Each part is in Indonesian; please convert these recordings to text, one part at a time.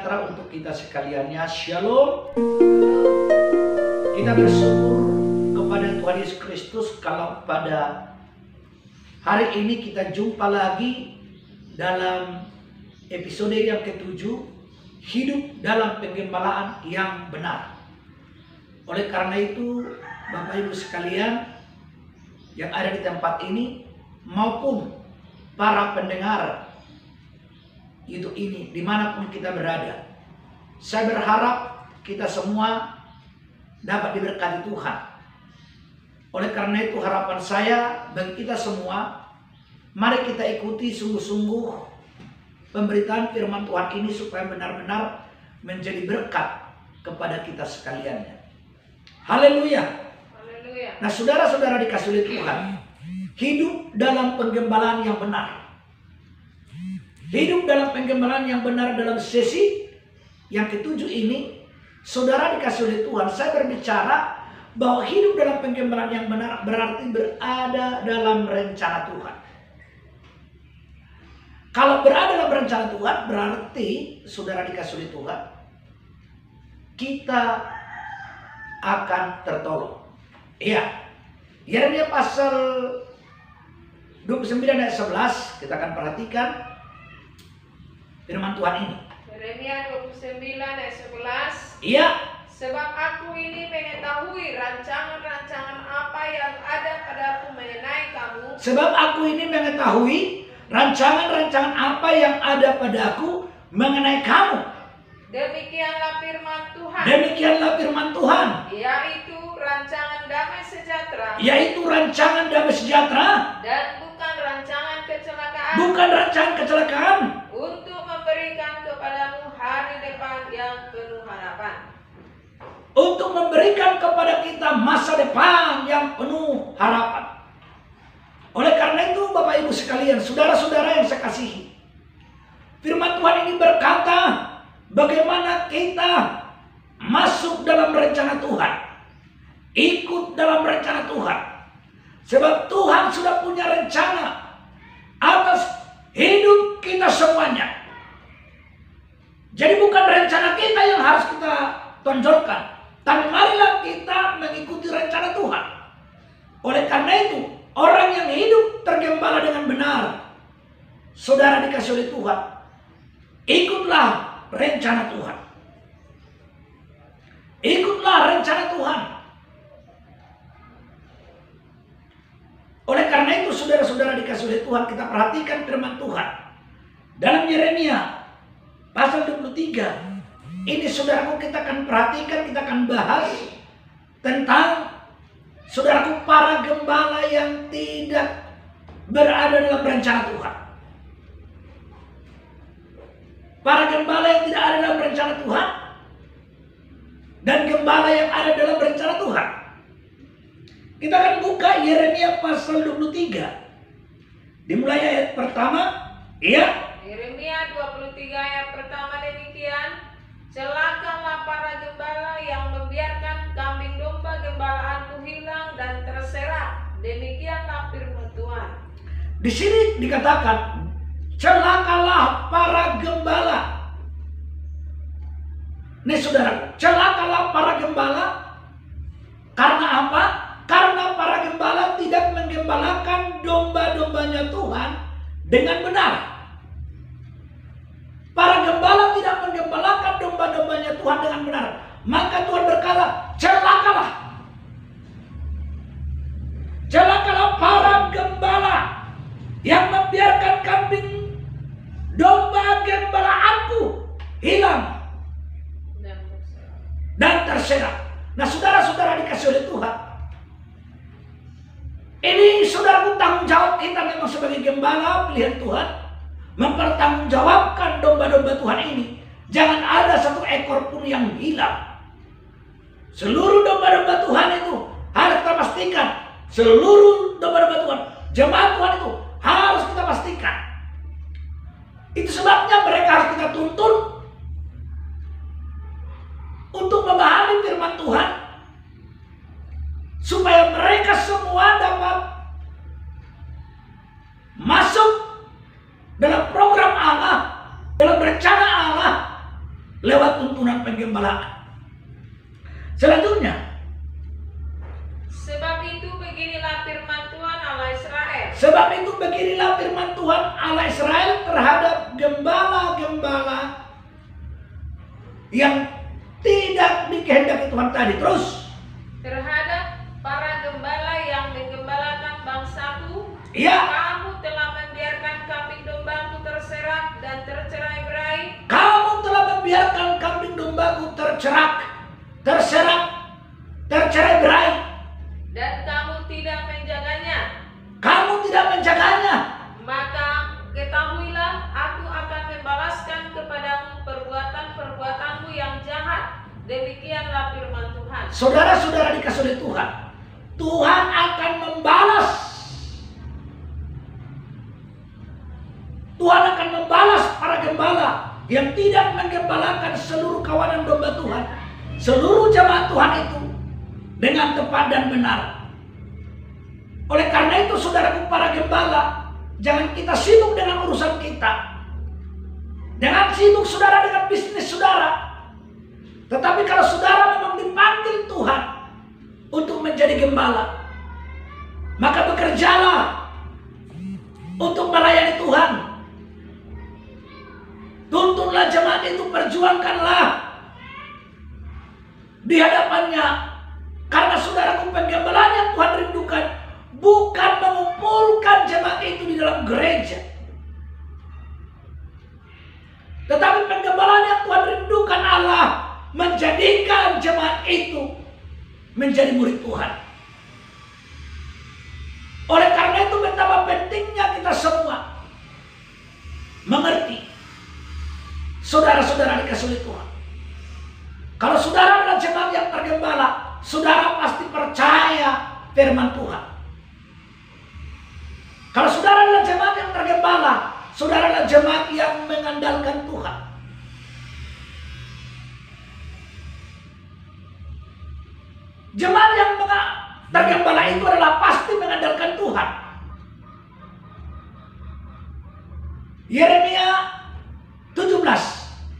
sejahtera untuk kita sekaliannya. Shalom. Kita bersyukur kepada Tuhan Yesus Kristus kalau pada hari ini kita jumpa lagi dalam episode yang ke-7, hidup dalam penggembalaan yang benar. Oleh karena itu, Bapak Ibu sekalian yang ada di tempat ini maupun para pendengar YouTube ini dimanapun kita berada, saya berharap kita semua dapat diberkati Tuhan. Oleh karena itu harapan saya bagi kita semua, mari kita ikuti sungguh-sungguh pemberitaan firman Tuhan ini supaya benar-benar menjadi berkat kepada kita sekaliannya. Haleluya. Nah, saudara-saudara dikasih oleh Tuhan, hidup dalam penggembalaan yang benar. Hidup dalam penggembalaan yang benar dalam sesi yang ke-7 ini, saudara dikasih oleh Tuhan, saya berbicara bahwa hidup dalam penggembalaan yang benar berarti berada dalam rencana Tuhan. Kalau berada dalam rencana Tuhan, berarti saudara dikasih oleh Tuhan, kita akan tertolong. Iya, Yeremia pasal 29 ayat 11, kita akan perhatikan firman Tuhan ini. Yeremia 29 ayat 11. Iya. Sebab aku ini mengetahui rancangan-rancangan apa yang ada padaku mengenai kamu. Sebab aku ini mengetahui rancangan-rancangan apa yang ada padaku mengenai kamu. Demikianlah firman Tuhan. Demikianlah firman Tuhan. Yaitu rancangan damai sejahtera. Yaitu rancangan damai sejahtera. Dan bukan rancangan kecelakaan. Bukan rancangan kecelakaan. Untuk memberikan kepadamu hari depan yang penuh harapan. Untuk memberikan kepada kita masa depan yang penuh harapan. Oleh karena itu Bapak Ibu sekalian, saudara-saudara yang saya kasihi, firman Tuhan ini berkata bagaimana kita masuk dalam rencana Tuhan, ikut dalam rencana Tuhan. Sebab Tuhan sudah punya rencana atas hidup kita semuanya. Jadi bukan rencana kita yang harus kita tonjolkan, tapi marilah kita mengikuti rencana Tuhan. Oleh karena itu, orang yang hidup tergembala dengan benar, saudara dikasih oleh Tuhan, ikutlah rencana Tuhan. Ikutlah rencana Tuhan. Oleh karena itu, saudara-saudara dikasih oleh Tuhan, kita perhatikan firman Tuhan dalam Yeremia pasal 23. Ini saudaraku, kita akan perhatikan, kita akan bahas tentang saudaraku para gembala yang tidak berada dalam rencana Tuhan. Para gembala yang tidak ada dalam rencana Tuhan dan gembala yang ada dalam rencana Tuhan. Kita akan buka Yeremia pasal 23. Dimulai ayat pertama. Iya. Yeremia 23 ayat pertama demikian. Celakalah para gembala yang membiarkan kambing domba gembalaanku hilang dan terserak. Demikianlah firman Tuhan. Di sini dikatakan, celakalah para gembala. Nih saudara, celakalah para gembala. Karena apa? Karena para gembala tidak menggembalakan domba-dombanya Tuhan dengan benar. Para gembala tidak menggembalakan domba-dombanya Tuhan dengan benar. Maka Tuhan berkata, celakalah. Celakalah para gembala yang membiarkan kambing domba gembalaanku hilang dan terserak. Nah, saudara-saudara dikasih oleh Tuhan, ini saudaraku, tanggung jawab kita memang sebagai gembala pilihan Tuhan, mempertanggungjawabkan domba-domba Tuhan ini. Jangan ada satu ekor pun yang hilang. Seluruh domba-domba Tuhan itu harus kita pastikan. Seluruh domba-domba Tuhan, jemaat Tuhan itu harus kita pastikan. Itu sebabnya mereka harus kita tuntun untuk memahami firman Tuhan, supaya mereka semua dapat masuk dalam program Allah, dalam rencana Allah, penggembalaan. Selanjutnya, Sebab itu beginilah firman Tuhan Allah Israel. sebab itu beginilah firman Tuhan Allah Israel terhadap gembala-gembala yang tidak dikehendaki Tuhan tadi. Terus, Terhadap para gembala yang menggembalakan bangsaku, ya, kamu telah membiarkan kambing dombaku terserak dan tercerai-berai, kamu telah membiarkan kambing dombaku terserak, tercerai-berai. dan kamu tidak menjaganya. Kamu tidak menjaganya. Maka ketahuilah, aku akan membalaskan kepadamu perbuatan-perbuatanmu yang jahat. Demikianlah firman Tuhan. Saudara-saudara dikasih oleh Tuhan, Tuhan akan membalas. Tuhan akan membalas para gembala yang tidak menggembalakan seluruh kawanan domba Tuhan, seluruh jemaat Tuhan itu dengan tepat dan benar. Oleh karena itu, saudaraku para gembala, jangan kita sibuk dengan urusan kita. Jangan sibuk saudara dengan bisnis saudara. Tetapi kalau saudara memang dipanggil Tuhan untuk menjadi gembala, maka bekerjalah untuk melayani Tuhan. Tuntunlah jemaat itu, perjuangkanlah di hadapannya. Karena saudaraku, penggembalaan yang Tuhan rindukan bukan mengumpulkan jemaat itu di dalam gereja, tetapi penggembalaan yang Tuhan rindukan Allah menjadikan jemaat itu menjadi murid Tuhan. Oleh karena itu, betapa pentingnya kita semua mengerti, saudara-saudara dikasih oleh Tuhan. Kalau saudara adalah jemaat yang tergembala, saudara pasti percaya firman Tuhan. Kalau saudara adalah jemaat yang tergembala, saudara adalah jemaat yang mengandalkan Tuhan. Jemaat yang tergembala itu adalah pasti mengandalkan Tuhan. Yeremia 17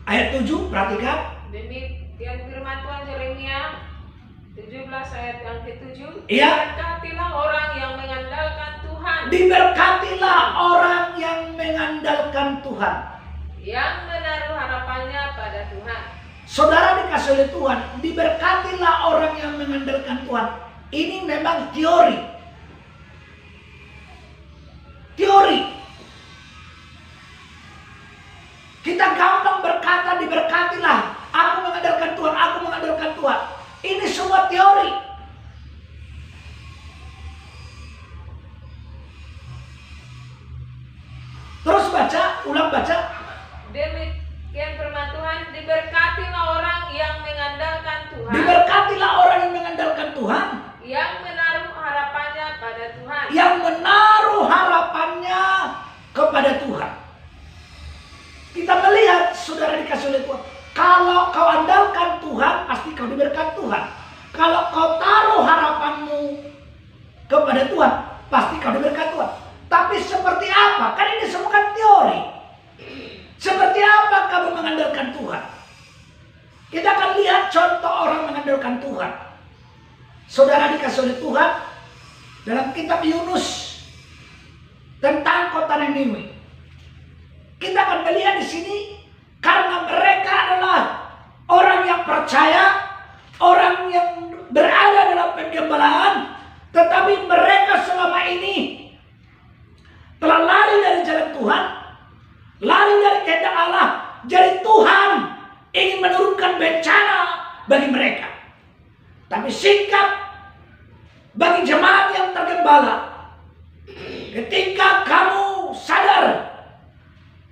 ayat 7, perhatikan. Demikian firman Tuhan, Yeremia 17 ayat yang ke-7. Iya. Berkatilah orang yang mengandalkan Tuhan, Diberkatilah orang yang mengandalkan Tuhan, yang menaruh harapannya pada Tuhan. Saudara dikasih oleh Tuhan, diberkatilah orang yang mengandalkan Tuhan. Ini memang teori. Kita gampang berkata diberkatilah, aku mengandalkan Tuhan, aku mengandalkan Tuhan. Ini semua teori. Terus baca, ulang baca. Demikian firman Tuhan, diberkatilah orang yang mengandalkan Tuhan, Diberkatilah orang yang mengandalkan Tuhan, yang menaruh harapannya pada Tuhan. yang menaruh harapannya kepada Tuhan. Kita melihat, saudara dikasih oleh Tuhan, kalau kau andalkan Tuhan, pasti kau diberkati Tuhan. Kalau kau taruh harapanmu kepada Tuhan, pasti kau diberkati Tuhan. Tapi seperti apa? Kan ini semua kan teori. Seperti apa kamu mengandalkan Tuhan? Kita akan lihat contoh orang mengandalkan Tuhan. Saudara dikasih oleh Tuhan, dalam kitab Yunus tentang kota Niniwe, kita akan melihat di sini, karena mereka adalah orang yang percaya, orang yang berada dalam penggembalaan, tetapi mereka selama ini telah lari dari jalan Tuhan, lari dari kehendak Allah. Jadi Tuhan ingin menurunkan bencana bagi mereka. Tapi sikap bagi jemaat yang tergembala, ketika kamu sadar,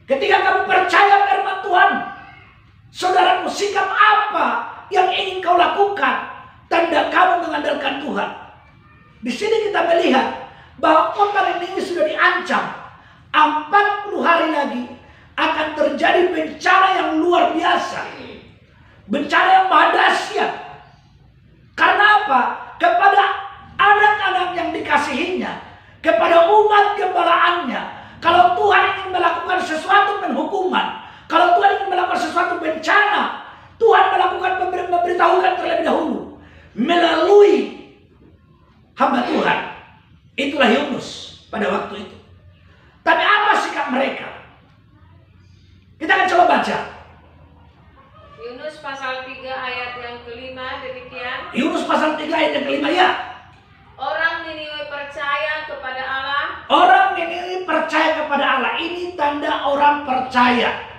ketika kamu percaya firman Tuhan, saudaraku, sikap apa yang ingin kau lakukan? Tanda kamu mengandalkan Tuhan. Di sini kita melihat bahwa kota ini sudah diancam 40 hari lagi akan terjadi bencana yang luar biasa, bencana yang maha dahsyat. Karena apa? Kepada anak-anak yang dikasihinya, kepada umat gembalaannya. Kalau Tuhan ingin melakukan sesuatu penghukuman, kalau Tuhan ingin melakukan sesuatu bencana, Tuhan melakukan memberitahukan terlebih dahulu melalui hamba Tuhan. Itulah Yunus pada waktu itu. Tapi apa sikap mereka? Kita akan coba baca. Yunus pasal 3 ayat yang kelima demikian. Yunus pasal 3 ayat yang kelima ya. Orang Niniwe percaya kepada Allah. Orang Niniwe percaya kepada Allah. Ini tanda orang percaya.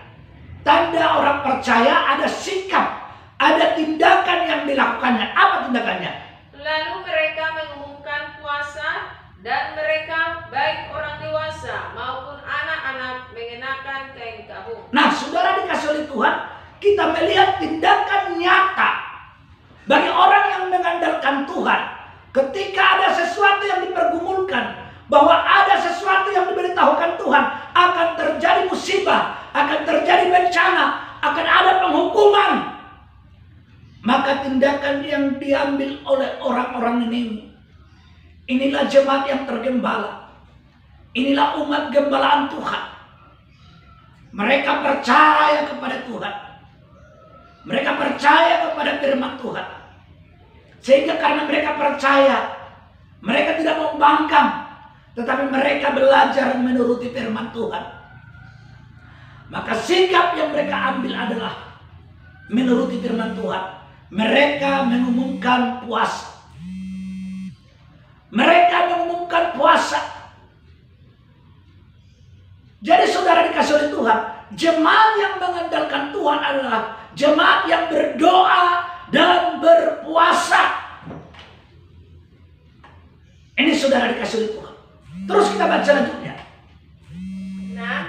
Tanda orang percaya ada sikap, ada tindakan yang dilakukannya. Apa tindakannya? Lalu mereka mengumumkan puasa dan mereka baik orang dewasa maupun anak-anak mengenakan kain kabung. Nah, saudara dikasih oleh Tuhan, kita melihat tindakan nyata bagi orang yang mengandalkan Tuhan. Ketika ada sesuatu yang dipergumulkan, bahwa ada sesuatu yang diberitahukan Tuhan, akan terjadi musibah, akan terjadi bencana, akan ada penghukuman, maka tindakan yang diambil oleh orang-orang ini, inilah jemaat yang tergembala, inilah umat gembalaan Tuhan. Mereka percaya kepada Tuhan, mereka percaya kepada firman Tuhan. Sehingga karena mereka percaya, mereka tidak membangkang, tetapi mereka belajar menuruti firman Tuhan. Maka sikap yang mereka ambil adalah menuruti firman Tuhan. Mereka mengumumkan puasa. Mereka mengumumkan puasa. Jadi saudara dikasih oleh Tuhan, jemaat yang mengandalkan Tuhan adalah jemaat yang berdoa dan berpuasa. Ini saudara dikasih oleh Tuhan. Terus kita baca lanjutnya. Nah,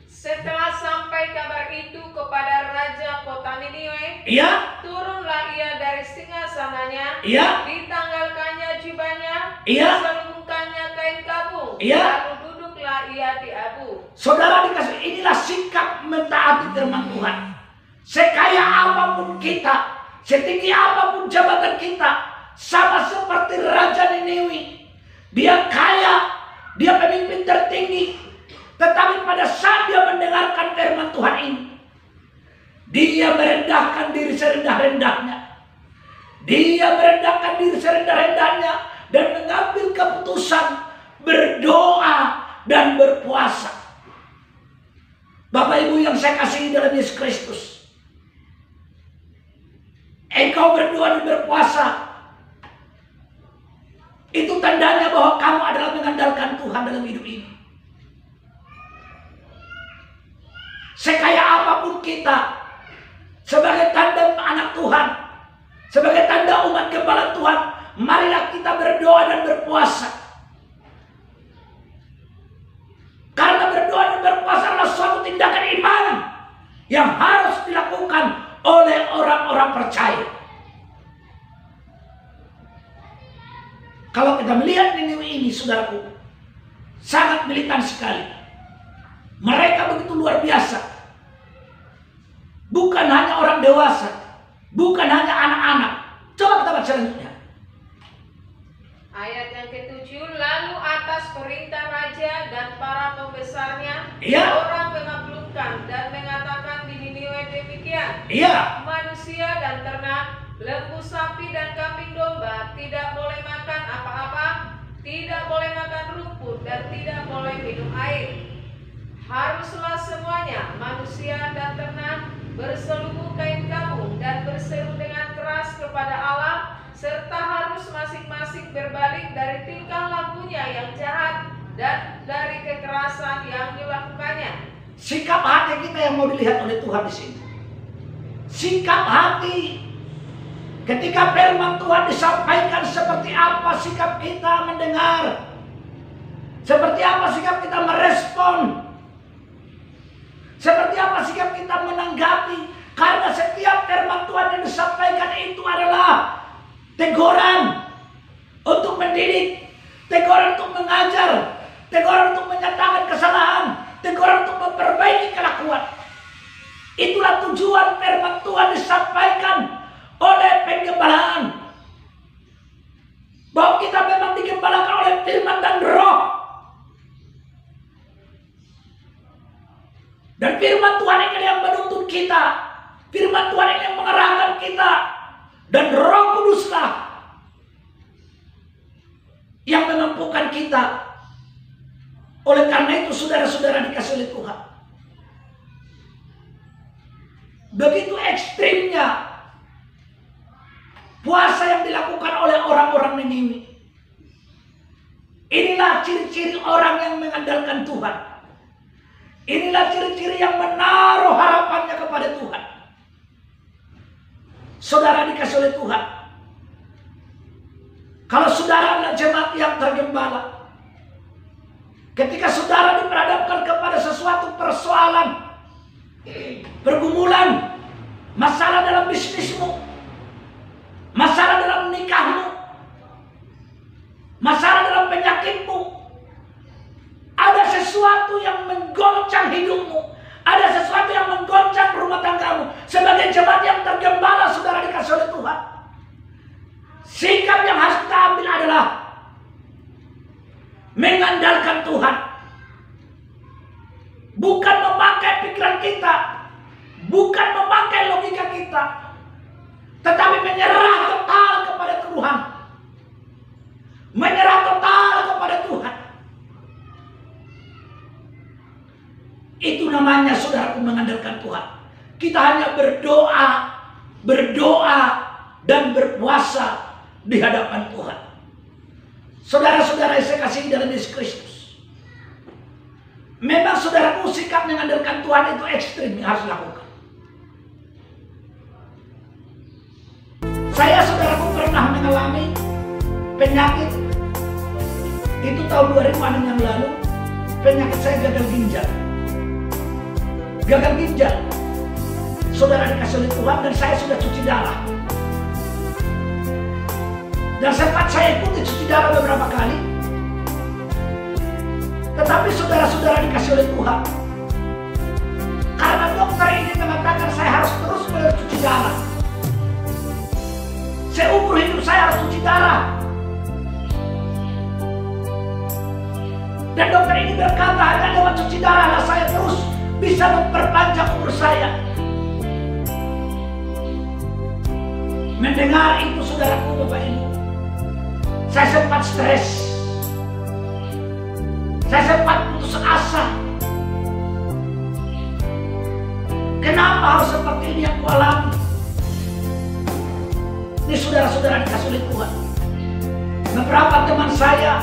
setelah sampai kabar itu kepada raja kota Niniwe, Iya. turunlah ia dari singgasananya, Iya. ditanggalkannya jubahnya, Iya. diselubungkannya kain kabung, Iya. lalu duduklah ia di abu. Saudara dikasih, inilah sikap mentaati firman Tuhan. Sekaya apapun kita, setinggi apapun jabatan kita, sama seperti Raja Niniwe. Dia kaya, dia pemimpin tertinggi, tetapi pada saat dia mendengarkan firman Tuhan ini, dia merendahkan diri serendah-rendahnya. Dia merendahkan diri serendah-rendahnya dan mengambil keputusan berdoa dan berpuasa. Bapak Ibu yang saya kasihi dalam Yesus Kristus, engkau berdoa dan berpuasa, itu tandanya bahwa kamu adalah mengandalkan Tuhan dalam hidup ini. Sekaya apapun kita, sebagai tanda anak Tuhan, sebagai tanda umat gembala Tuhan, marilah kita berdoa dan berpuasa. Karena berdoa dan berpuasa adalah suatu tindakan iman yang harus dilakukan oleh orang-orang percaya. Kalau kita melihat Niniwe ini, saudaraku, sangat militan sekali. Mereka begitu luar biasa. Bukan hanya orang dewasa, bukan hanya anak-anak. Coba kita baca selanjutnya. Ayat yang ke-7, lalu atas perintah raja dan para pembesarnya, Iya. orang menaklukkan dan mengatakan di Niniwe demikian, Iya. manusia dan ternak, lembu sapi dan kambing domba tidak boleh makan apa-apa, tidak boleh makan rumput dan tidak boleh minum air. Haruslah semuanya, manusia dan ternak, berselubung kain kabung dan berseru dengan keras kepada Allah, serta harus masing-masing berbalik dari tingkah lakunya yang jahat dan dari kekerasan yang dilakukannya. Sikap hati kita yang mau dilihat oleh Tuhan di sini. Sikap hati ketika firman Tuhan disampaikan, seperti apa sikap kita mendengar, seperti apa sikap kita merespon, seperti apa sikap kita menanggapi. Karena setiap firman Tuhan yang disampaikan itu adalah teguran untuk mendidik, teguran untuk mengajar, teguran untuk menyatakan kesalahan, teguran untuk memperbaiki kelakuan. Itulah tujuan firman Tuhan disampaikan oleh penggembalaan, bahwa kita memang digembalakan oleh firman dan roh. Dan firman Tuhan ini yang menuntut kita, firman Tuhan ini yang kita. Dan Roh Kuduslah yang memampukan kita. Oleh karena itu saudara-saudara dikasih oleh Tuhan, begitu ekstrimnya puasa yang dilakukan oleh orang-orang Niniwi. Inilah ciri-ciri orang yang mengandalkan Tuhan. Inilah ciri-ciri yang menaruh harapannya kepada Tuhan. Saudara dikasih oleh Tuhan, kalau saudara adalah jemaat yang tergembala, ketika saudara diperhadapkan kepada sesuatu persoalan, pergumulan, masalah dalam bisnismu, masalah dalam nikahmu, masalah dalam penyakitmu, ada sesuatu yang menggoncang hidupmu, ada sesuatu yang menggoncang rumah tanggamu. Sebagai jemaat yang tergembala, saudara dikasih oleh Tuhan, sikap yang harus kita ambil adalah mengandalkan Tuhan. Bukan memakai pikiran kita, bukan memakai logika kita, tetapi menyerah total kepada Tuhan. Menyerah total kepada Tuhan. Itu namanya saudaraku mengandalkan Tuhan. Kita hanya berdoa dan berpuasa di hadapan Tuhan. Saudara-saudara yang saya kasihi dalam Yesus Kristus, memang saudaraku sikap mengandalkan Tuhan itu ekstrim yang harus dilakukan. Saya saudaraku pernah mengalami penyakit itu tahun 2006 yang lalu. Penyakit saya gagal ginjal. Gagal ginjal. Saudara dikasih oleh Tuhan dan saya sudah cuci darah. Dan sempat saya ikuti cuci darah beberapa kali. Tetapi saudara-saudara dikasih oleh Tuhan, karena dokter ini mengatakan saya harus terus mencuci darah. Seumur hidup saya harus cuci darah. Dan dokter ini berkata hanya lewat cuci darah saya terus bisa memperpanjang umur saya. Mendengar itu saudaraku, Bapak Ibu, saya sempat stres. Saya sempat putus asa. Kenapa harus seperti ini yang kualami? Ini saudara-saudara dikasih oleh Tuhan. Beberapa teman saya,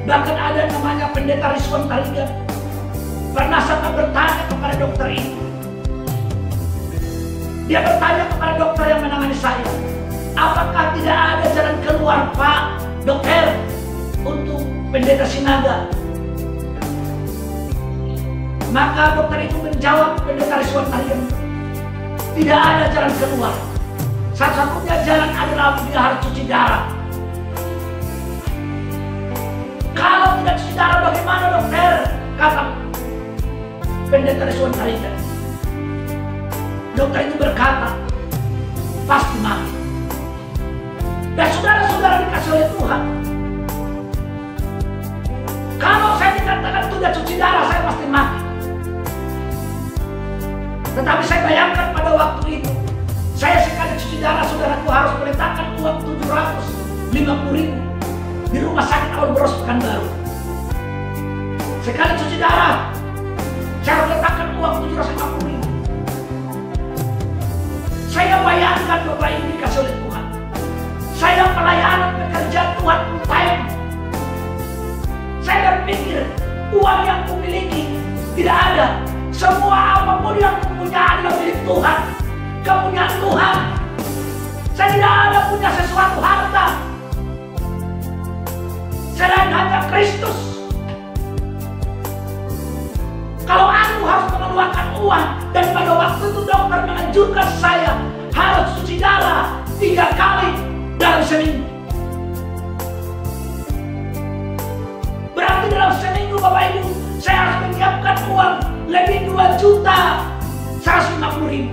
bahkan ada namanya Pendeta Rizwan Tarigan, pernah sempat bertanya kepada dokter ini. Dia bertanya kepada dokter yang menangani saya, apakah tidak ada jalan keluar, Pak Dokter, untuk Pendeta Sinaga? Maka dokter itu menjawab Pendeta Rizwan Tarigan, tidak ada jalan keluar. Satu-satunya jalan adalah dia harus cuci darah. Kalau tidak cuci darah bagaimana, dokter? Kata Pendeta Rizwan Tarigan. Dokter itu berkata, pasti mati. Dan saudara-saudara dikasih oleh Tuhan, kalau saya dikatakan tidak cuci darah, saya pasti mati. Tetapi saya bayangkan pada waktu itu, saya sekali cuci darah, saudaraku harus meletakkan uang 750.000 di rumah sakit Awal Bros Pekanbaru. Sekali cuci darah, saya harus letakkan uang 750.000. Saya bayangkan Bapak ini dikasih oleh Tuhan, saya pelayanan pekerjaan Tuhan full time. Saya berpikir uang yang kumiliki tidak ada. Semua apapun yang punya adalah milik Tuhan, kepunyaan Tuhan. Saya tidak ada punya sesuatu harta selain hanya Kristus. Kalau aku harus mengeluarkan uang, dan pada waktu itu dokter menganjurkan saya harus cuci darah 3 kali dalam seminggu. Berarti dalam seminggu, Bapak Ibu, saya harus menyiapkan uang lebih 2.150.000.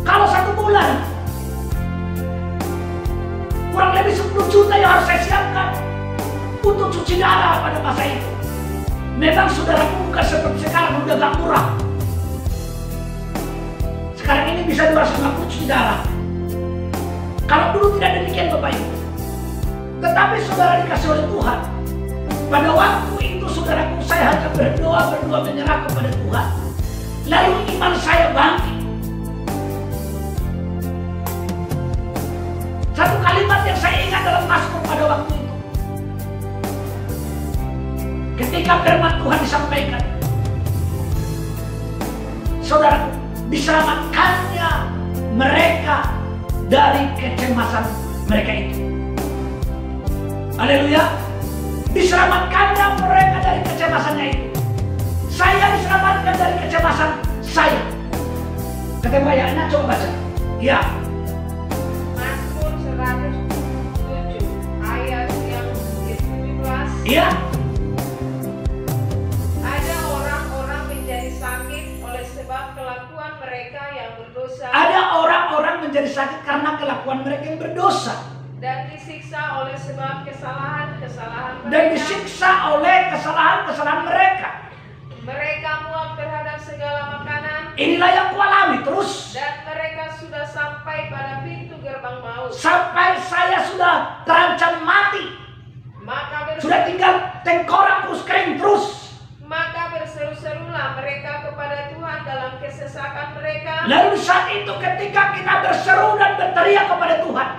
Kalau 1 bulan, kurang lebih 10 juta yang harus saya siapkan untuk cuci darah pada masa itu. Memang saudaraku bukan seperti sekarang udah gak murah. ini bisa 250 cuci darah. Kalau dulu tidak demikian Bapak Ibu. Tetapi saudara dikasih oleh Tuhan. Pada waktu itu saudaraku, saya hanya berdoa menyerah kepada Tuhan. Lalu iman saya bangkit. Satu kalimat yang saya ingat dalam Mazmur pada waktu itu. Ketika firman Tuhan disampaikan, saudaraku, diselamatkannya mereka dari kecemasan mereka itu. Haleluya. Diselamatkannya mereka dari kecemasannya itu. Saya diselamatkan dari kecemasan saya. Ketemu ayatnya, coba baca. Ya. Mazmur 107 ayat yang ke-17. Iya. Ada orang-orang menjadi sakit oleh sebab kelakuan mereka yang berdosa. Ada orang-orang menjadi sakit karena kelakuan mereka yang berdosa. Dan disiksa oleh sebab kesalahan-kesalahan mereka. Dan disiksa oleh kesalahan-kesalahan mereka. Mereka muak terhadap segala makanan. Inilah yang kualami terus. Dan mereka sudah sampai pada pintu gerbang maut. Sampai saya sudah terancam mati. Sudah tinggal tengkorak terus kering terus. Maka berseru-serulah mereka kepada Tuhan dalam kesesakan mereka. Lalu saat itu ketika kita berseru dan berteriak kepada Tuhan,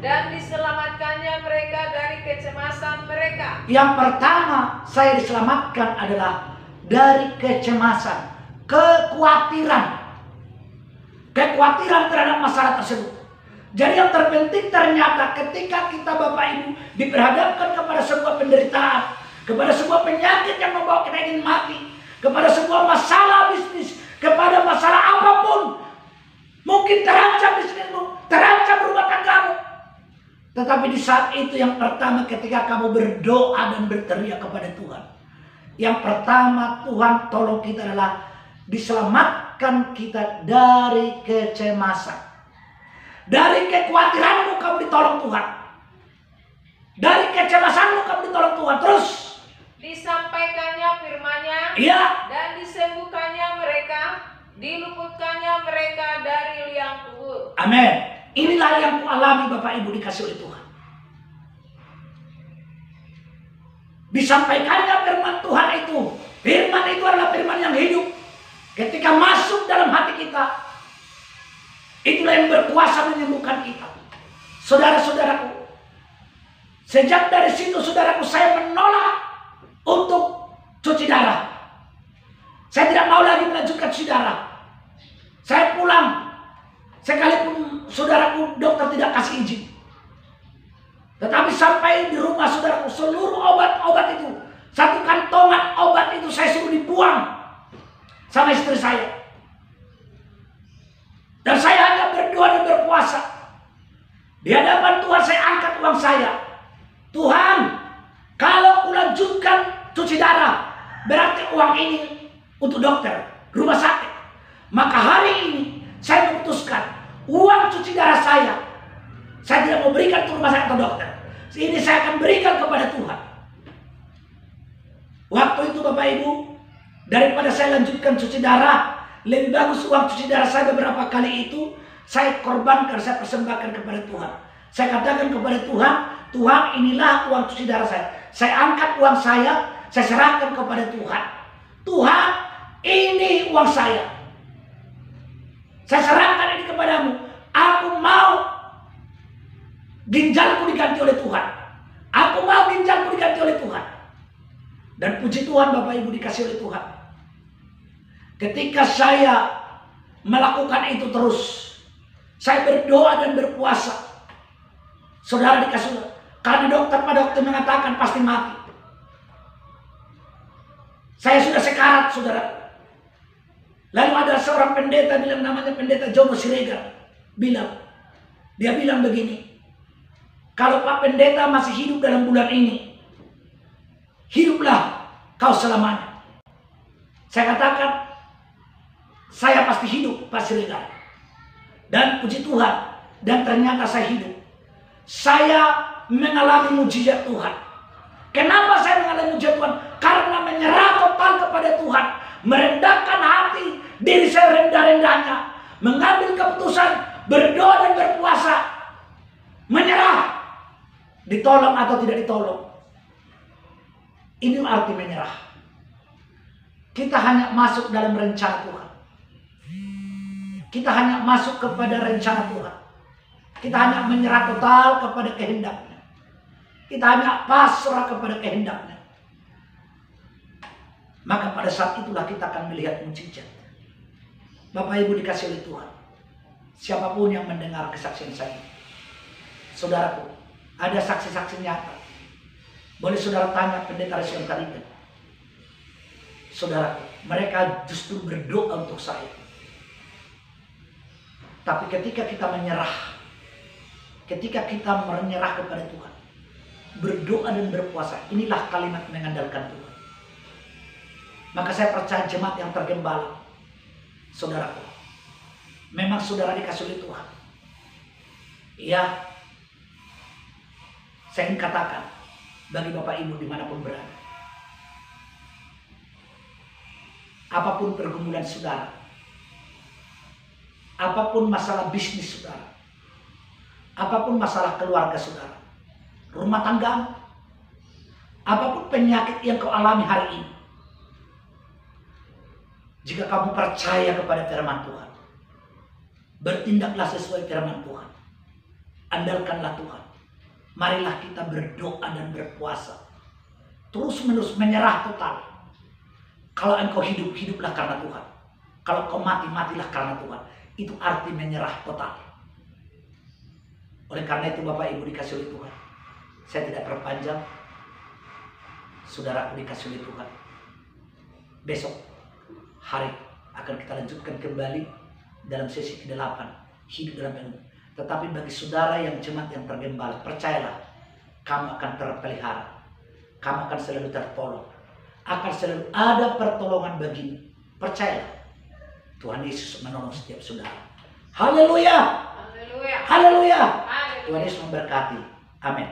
dan diselamatkannya mereka dari kecemasan mereka. Yang pertama saya diselamatkan adalah dari kecemasan, kekhawatiran terhadap masalah tersebut. Jadi yang terpenting ternyata ketika kita Bapak Ibu diperhadapkan kepada sebuah penderitaan, kepada sebuah penyakit yang membawa kita ingin mati, kepada sebuah masalah bisnis, kepada masalah apapun, mungkin terancam bisnismu, terancam rumah tanggamu. Tetapi di saat itu yang pertama ketika kamu berdoa dan berteriak kepada Tuhan, yang pertama Tuhan tolong kita adalah diselamatkan kita dari kecemasan. Dari kekhawatiranmu kamu ditolong Tuhan. Dari kecemasanmu kamu ditolong Tuhan. Terus disampaikannya firman-Nya. Iya. Dan disembuhkannya mereka, diluputkannya mereka dari liang kubur. Amin. Inilah yang kualami Bapak Ibu dikasih oleh Tuhan. Disampaikannya firman Tuhan itu. Firman itu adalah firman yang hidup. Ketika masuk dalam hati kita, itulah yang berkuasa menyembuhkan kita. Saudara-saudaraku, sejak dari situ saudaraku, saya menolak untuk cuci darah. Saya tidak mau lagi melanjutkan cuci darah. Saya pulang. Sekalipun saudaraku dokter tidak kasih izin. Tetapi sampai di rumah saudaraku, seluruh obat-obat itu, satu kantongan obat itu saya suruh dibuang sama istri saya. Dan saya hanya berdoa dan berpuasa. Di hadapan Tuhan saya angkat uang saya. Tuhan, kalau kulanjutkan cuci darah, berarti uang ini untuk dokter, rumah sakit. Maka hari ini saya memutuskan uang cuci darah saya tidak mau berikan ke rumah sakit atau dokter. Ini saya akan berikan kepada Tuhan. Waktu itu Bapak Ibu, daripada saya lanjutkan cuci darah, lebih bagus uang cuci darah saya beberapa kali itu saya korbankan, saya persembahkan kepada Tuhan. Saya katakan kepada Tuhan, Tuhan inilah uang cuci darah saya. Saya angkat uang saya serahkan kepada Tuhan. Tuhan, ini uang saya. Saya serahkan ini kepadamu. Aku mau ginjalku diganti oleh Tuhan. Aku mau ginjalku diganti oleh Tuhan. Dan puji Tuhan Bapak Ibu dikasih oleh Tuhan. Ketika saya melakukan itu terus, saya berdoa dan berpuasa. Saudara dikasih, karena pada dokter mengatakan pasti mati. Saya sudah sekarat, saudara. Lalu ada seorang pendeta bilang, namanya pendeta Jono Siregar, dia bilang begini, kalau Pak Pendeta masih hidup dalam bulan ini, hiduplah kau selamanya. Saya katakan, saya pasti hidup Pak Siregar. Dan puji Tuhan, dan ternyata saya hidup. Saya mengalami mujizat Tuhan. Kenapa saya mengalami mujizat Tuhan? Karena menyerah total kepada Tuhan, merendahkan hati, diri saya rendah-rendahnya, mengambil keputusan, berdoa dan berpuasa, menyerah, ditolong atau tidak ditolong. Ini arti menyerah. Kita hanya masuk dalam rencana Tuhan. Kita hanya masuk kepada rencana Tuhan. Kita hanya menyerah total kepada kehendaknya. Kita hanya pasrah kepada kehendaknya. Maka pada saat itulah kita akan melihat mujizat. Bapak Ibu dikasih oleh Tuhan. Siapapun yang mendengar kesaksian saya, saudaraku, ada saksi-saksi nyata. Boleh saudara tanya pendeta Rizwan Kariben. Saudaraku, mereka justru berdoa untuk saya. Tapi ketika kita menyerah, ketika kita menyerah kepada Tuhan, berdoa dan berpuasa, inilah kalimat mengandalkan Tuhan. Maka saya percaya jemaat yang tergembala, saudaraku, memang saudara dikasih oleh Tuhan. Ya, saya ingin katakan bagi Bapak Ibu dimanapun berada, apapun pergumulan saudara, apapun masalah bisnis saudara, apapun masalah keluarga saudara, rumah tangga, apapun penyakit yang kau alami hari ini, jika kamu percaya kepada firman Tuhan, bertindaklah sesuai firman Tuhan, andalkanlah Tuhan. Marilah kita berdoa dan berpuasa, terus menerus menyerah total. Kalau engkau hidup, hiduplah karena Tuhan. Kalau kau mati, matilah karena Tuhan. Itu arti menyerah total. Oleh karena itu Bapak Ibu dikasih oleh Tuhan, saya tidak perpanjang. Saudaraku dikasih oleh Tuhan, besok hari akan kita lanjutkan kembali dalam sesi ke-8, hidup dalam ilmu. Tetapi bagi saudara yang jemaat yang tergembala, percayalah, kamu akan terpelihara, kamu akan selalu tertolong, akan selalu ada pertolongan bagimu. Percayalah, Tuhan Yesus menolong setiap saudara. Haleluya, Haleluya. haleluya. Haleluya. Tuhan Yesus memberkati. Amin.